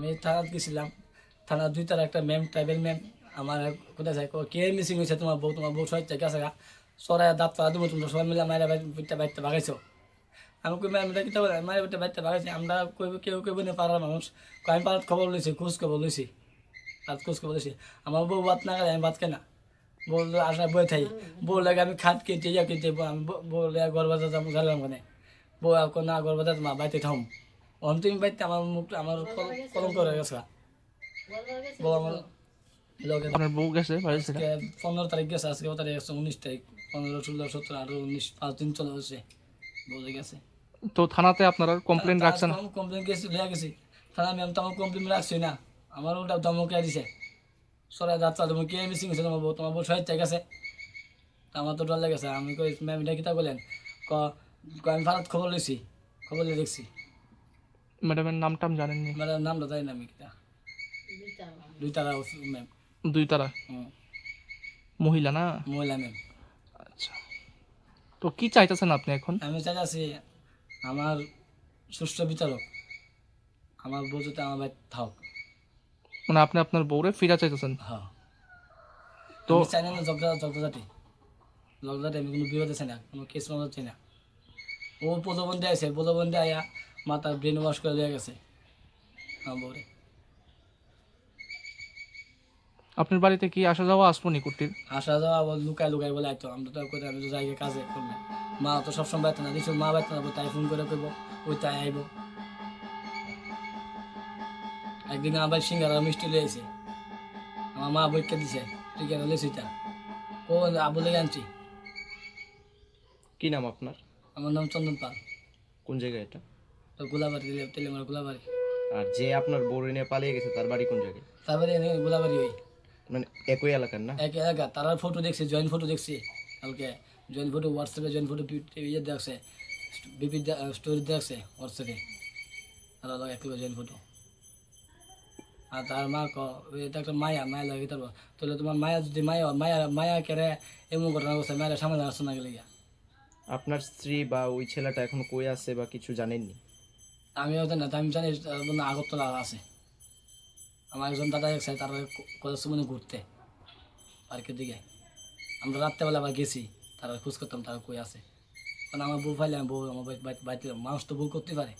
আমি থানাত গেছিলাম, থানার 2 তার একটা ম্যাম, ট্রাইবেল ম্যাম আমার কোথায় যায়, কে মিসিং হয়েছে তোমার বউ সবাই থেকে আছে, সরাই দাঁত পা দেবো, তোমরা সবাই মিলে মায়ের বাড়িতে বাগাইছো। আমি কই ম্যাম এটা কিতা বলে, মায়ের বাড়িতে বাগাইছি আমরা, কেউ কেউ না পাড়ার মানুষ, আমি পাড়াত খবর লইছি, খোঁজ খবর লইছি, আর খোঁজ খবর লইছি। আমার বউ ভাত না খাই, আমি ভাত খাই না, বললো আসা বই থাই, বউ লাগে আমি খাট কেটে কেটে, আমি বলে ঘর বাজার যাবো গেলাম, মানে বউ এখন না ঘর বাজার মা বাড়িতে থাম, অন্তিম বাড়িতে আমার মুখ আমার কলম করে গেছে। বউ আমার লগে আপনার বউ গেছে বাড়ি থেকে? আজকে 15 তারিখ গেছে, আজকে তারিখ আছে 19 তারিখ, 15, 16, 17, 18, 19, 5 দিন চলে গেছে, বলে গেছে। তো থানাতে আপনারা কমপ্লেন রাখছেন? কমপ্লেন গেছি, লিয়া গেছি থানা, ম্যাম তো আমার কমপ্লেন রাখছি না, আমার ওটা ধমকে দিছে, সরাই যাত্রা তুমি কে মিসিং হয়েছে, তোমার বউ শহীদ থেকে গেছে। আমার তো ডর লেগেছে, আমি কই ম্যাম এটা কিতা বলেন, আমি ভারত খবর লইছি, খবর লিয়ে দেখছি। ম্যাডামের নামটাম জানেননি? মানে নামটা জানি না আমি, কিতা 2 তারা ম্যাম। 2 তারা মহিলা না? মহিলা ম্যাম। আচ্ছা, তো কি চাইতেছেন আপনি এখন? আমি চাইছি আমার সুষ্ঠু বিচারক, আমার বউ যাতে আমার বাড়ি থাক। মানে আপনি আপনার বউরে ফিরা চাইতেছেন? হ্যাঁ, তো আমি চাই না জগদাটি আমি কোনো বিপদে চাই না, কোনো কেস মামলা চাই না। ও প্রলোভন আছে, প্রলোভন দিয়ে আয়া মাথার ব্রেন ওয়াশ করে দিয়ে গেছে আমার বউরে। আপনার বাড়িতে কি আসা যাওয়া আসবনি কুর্তির? আসা যাওয়া আবার লুকায় লুকায় বলে আইতো, আমরা তো কোথায়, আমি তো যাই কাজে করবে, মা তো সবসময় বাইতে না দিচ্ছি, মা বাইতে না, তাই ফোন করে কইব, ওই তাই আইব। একদিন আবার সিঙ্গারা মিষ্টি লিয়ে আইছে, আমার মা বইকে দিছে, তুই কেন লেছি তা, ও আবু লেগে আনছি। কি নাম আপনার? আমার নাম চন্দন পাল, কোন জায়গায় এটা? তো গোলাবাড়ি, তেলেমার গোলাবাড়ি। আর যে আপনার বউরে নিয়ে পালিয়ে গেছে তার বাড়ি কোন জায়গায়? তারপরে গোলাবাড়ি ওই মানে একই এলাকার না? এক এলাকা, তারা ফটো দেখছি, জয়েন্ট ফটো দেখছি কালকে, জয়েন্ট ফটো হোয়াটসঅ্যাপে, জয়েন্ট ফটো ইয়ে দেখছে, বিপি স্টোরি দেখছে হোয়াটসঅ্যাপে, তারা লাগে একটু জয়েন্ট ফটো। আর তার মা এটা একটা মায়া, মায়া লাগে তারপর, তাহলে তোমার মায়া যদি মায়া কেড়ে এমন ঘটনা করছে, মায়ের সামনে আসছে না গেলে গিয়া। আপনার স্ত্রী বা ওই ছেলেটা এখন কই আছে বা কিছু জানেননি? আমি হয়তো না, আমি জানি আগরতলা আছে, আমার একজন দাদা দেখছে, তারা কলেজ মনে ঘুরতে পার্কের দিকে, আমরা রাত্রেবেলা আবার গেছি, তারা খোঁজ করতাম তারা কই আছে, কারণ আমার বউ ফাইলে, আমি বউ আমার বাড়িতে, মানুষ তো ভুল করতে পারে।